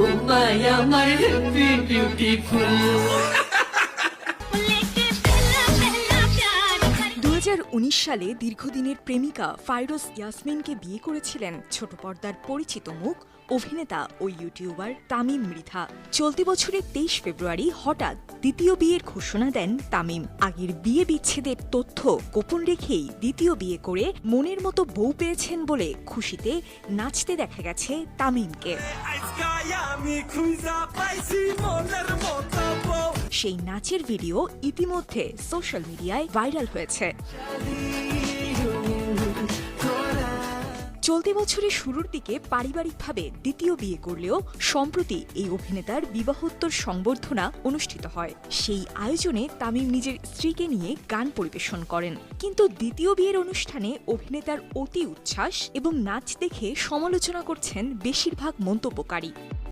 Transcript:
ও মাই আমার বিউটিফুল। 2019 সালে দীর্ঘদিনের প্রেমিকা ফাইরোজ ইয়াসমিনকে বিয়ে করেছিলেন ছোট পর্দার পরিচিত মুখ অভিনেতা ও ইউটিউবার তামিম মৃধা। চলতি বছরের 23 ফেব্রুয়ারি হঠাৎ দ্বিতীয় বিয়ের ঘোষণা দেন তামিম। আগের বিয়ে বিচ্ছেদের তথ্য গোপন রেখেই দ্বিতীয় বিয়ে করে মনের মতো বউ পেয়েছেন বলে খুশিতে নাচতে দেখা গেছে তামিমকে। সেই নাচের ভিডিও ইতিমধ্যে সোশ্যাল মিডিয়ায় ভাইরাল হয়েছে। চলতি বছরের শুরুর দিকে পারিবারিকভাবে দ্বিতীয় বিয়ে করলেও সম্প্রতি এই অভিনেতার বিবাহোত্তর সংবর্ধনা অনুষ্ঠিত হয়। সেই আয়োজনে তামিম নিজের স্ত্রীকে নিয়ে গান পরিবেশন করেন। কিন্তু দ্বিতীয় বিয়ের অনুষ্ঠানে অভিনেতার অতি উচ্ছ্বাস এবং নাচ দেখে সমালোচনা করছেন বেশিরভাগ মন্তব্যকারী।